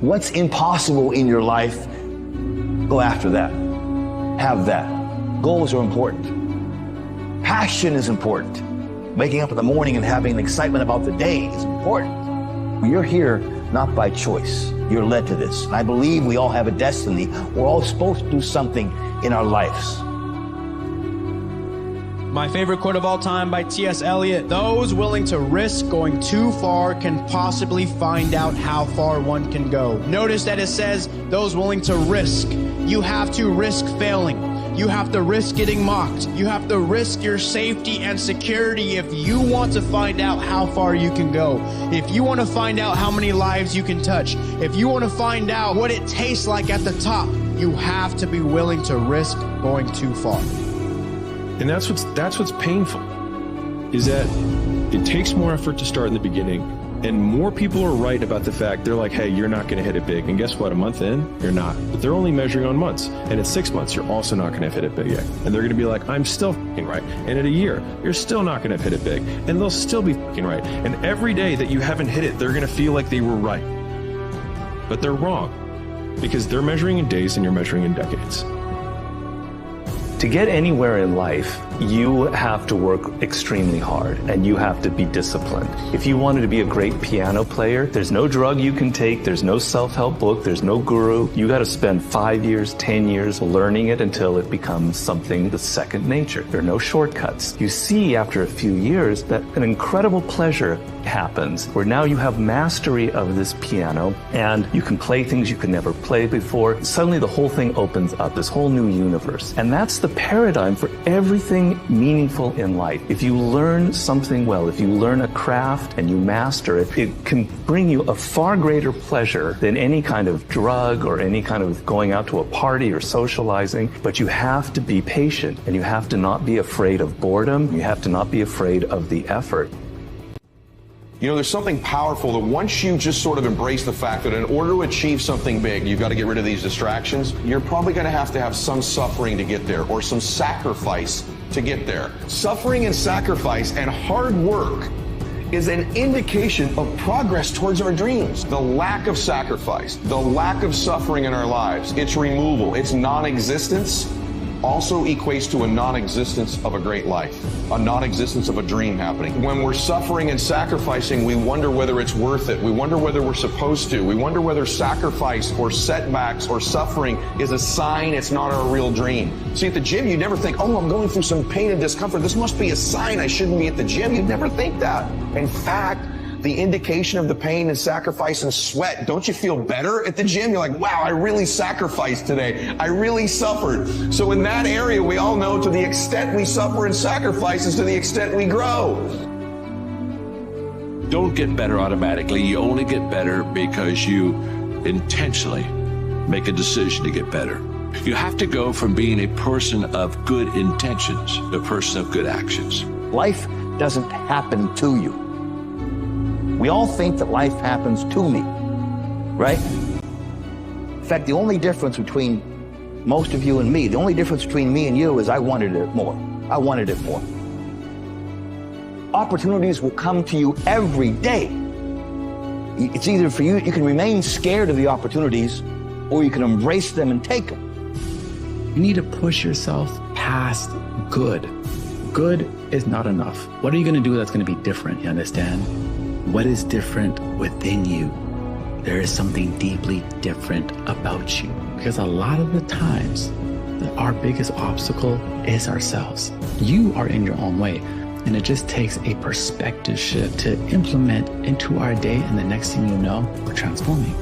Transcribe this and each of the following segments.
What's impossible in your life, go after that. Have that. Goals are important. Passion is important. Waking up in the morning and having an excitement about the day is important. You're here not by choice. You're led to this. And I believe we all have a destiny. We're all supposed to do something in our lives. My favorite quote of all time by T.S. Eliot: those willing to risk going too far can possibly find out how far one can go. Notice that it says those willing to risk. You have to risk failing. You have to risk getting mocked. You have to risk your safety and security if you want to find out how far you can go. If you want to find out how many lives you can touch. If you want to find out what it tastes like at the top, you have to be willing to risk going too far. And that's what's painful, is that it takes more effort to start in the beginning, and more people are right about the fact, they're like, hey, you're not going to hit it big. And guess what? A month in, you're not. But they're only measuring on months. And at 6 months, you're also not going to hit it big yet. And they're going to be like, I'm still f***ing right. And at a year, you're still not going to hit it big. And they'll still be f***ing right. And every day that you haven't hit it, they're going to feel like they were right. But they're wrong, because they're measuring in days and you're measuring in decades. To get anywhere in life, you have to work extremely hard and you have to be disciplined. If you wanted to be a great piano player, there's no drug you can take, there's no self-help book, there's no guru. You got to spend 5 years, 10 years learning it until it becomes something that's second nature. There are no shortcuts. You see after a few years that an incredible pleasure happens where now you have mastery of this piano and you can play things you could never play before. Suddenly the whole thing opens up, this whole new universe. And that's the paradigm for everything meaningful in life. If you learn something well, if you learn a craft and you master it, it can bring you a far greater pleasure than any kind of drug or any kind of going out to a party or socializing. But you have to be patient and you have to not be afraid of boredom. You have to not be afraid of the effort. You know, there's something powerful that once you just sort of embrace the fact that in order to achieve something big, you've got to get rid of these distractions. You're probably going to have some suffering to get there or some sacrifice to get there. Suffering and sacrifice and hard work is an indication of progress towards our dreams. The lack of sacrifice, the lack of suffering in our lives, its removal, its non-existence also equates to a non-existence of a great life, a non-existence of a dream happening. When we're suffering and sacrificing, we wonder whether it's worth it. We wonder whether we're supposed to. We wonder whether sacrifice or setbacks or suffering is a sign it's not our real dream. See, at the gym, you never think, oh, I'm going through some pain and discomfort. This must be a sign I shouldn't be at the gym. You'd never think that. In fact, the indication of the pain and sacrifice and sweat, don't you feel better at the gym? You're like, wow, I really sacrificed today. I really suffered. So in that area, we all know to the extent we suffer and sacrifice is to the extent we grow. Don't get better automatically. You only get better because you intentionally make a decision to get better. You have to go from being a person of good intentions to a person of good actions. Life doesn't happen to you. We all think that life happens to me, right? In fact, the only difference between most of you and me, the only difference between me and you is I wanted it more. I wanted it more. Opportunities will come to you every day. It's either for you, you can remain scared of the opportunities, or you can embrace them and take them. You need to push yourself past good. Good is not enough. What are you going to do that's going to be different, you understand? What is different within you? There is something deeply different about you. Because a lot of the times, our biggest obstacle is ourselves. You are in your own way. And it just takes a perspective shift to implement into our day. And the next thing you know, we're transforming.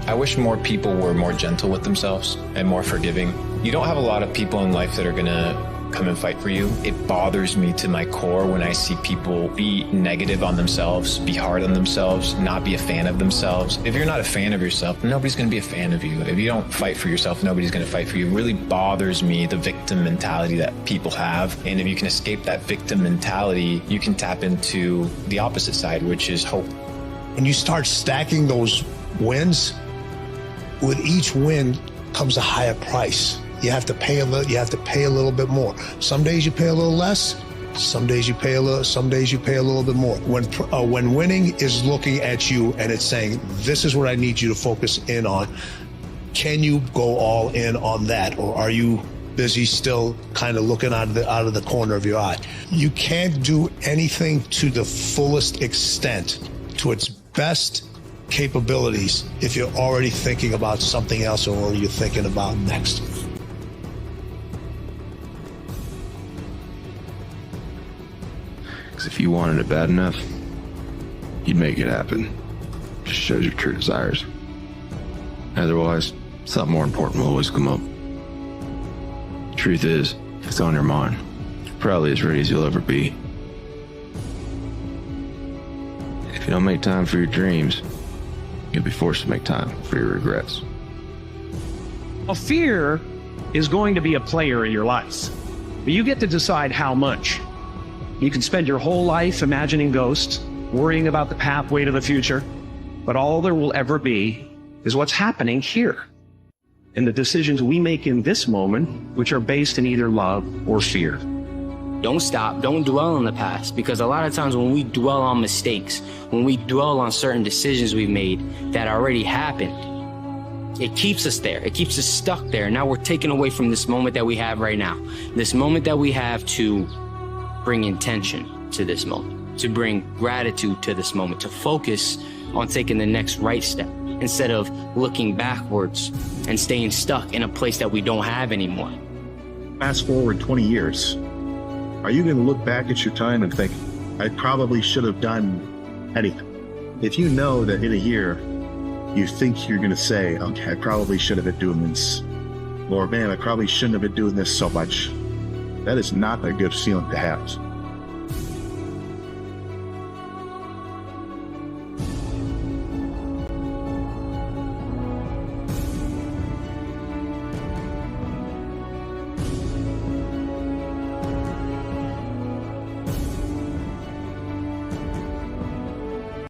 I wish more people were more gentle with themselves and more forgiving. You don't have a lot of people in life that are going to come and fight for you. It bothers me to my core when I see people be negative on themselves, be hard on themselves, not be a fan of themselves. If you're not a fan of yourself, nobody's going to be a fan of you. If you don't fight for yourself, nobody's going to fight for you. It really bothers me, the victim mentality that people have. And if you can escape that victim mentality, you can tap into the opposite side, which is hope. When you start stacking those wins, with each win comes a higher price. You have to pay a little bit more. Some days you pay a little less, Some days you pay a little, some days you pay a little bit more. When winning is looking at you and it's saying, this is what I need you to focus in on, can you go all in on that? Or are you busy still kind of looking out of the corner of your eye? You can't do anything to the fullest extent, to its best capabilities, if you're already thinking about something else or you're thinking about next. Because if you wanted it bad enough, you'd make it happen. Just shows your true desires. Otherwise, something more important will always come up. Truth is, if it's on your mind, you're probably as ready as you'll ever be. If you don't make time for your dreams, you'll be forced to make time for your regrets. Well, fear is going to be a player in your life, but you get to decide how much. You can spend your whole life imagining ghosts, worrying about the pathway to the future, but all there will ever be is what's happening here, and the decisions we make in this moment, which are based in either love or fear. Don't stop. Don't dwell on the past, because a lot of times when we dwell on mistakes, when we dwell on certain decisions we've made that already happened, it keeps us there. It keeps us stuck there. Now we're taken away from this moment that we have right now, this moment that we have to bring intention to this moment, to bring gratitude to this moment, to focus on taking the next right step instead of looking backwards and staying stuck in a place that we don't have anymore. Fast forward 20 years. Are you going to look back at your time and think, I probably should have done anything? If you know that in a year, you think you're going to say, okay, I probably should have been doing this, or man, I probably shouldn't have been doing this so much, that is not a good feeling to have.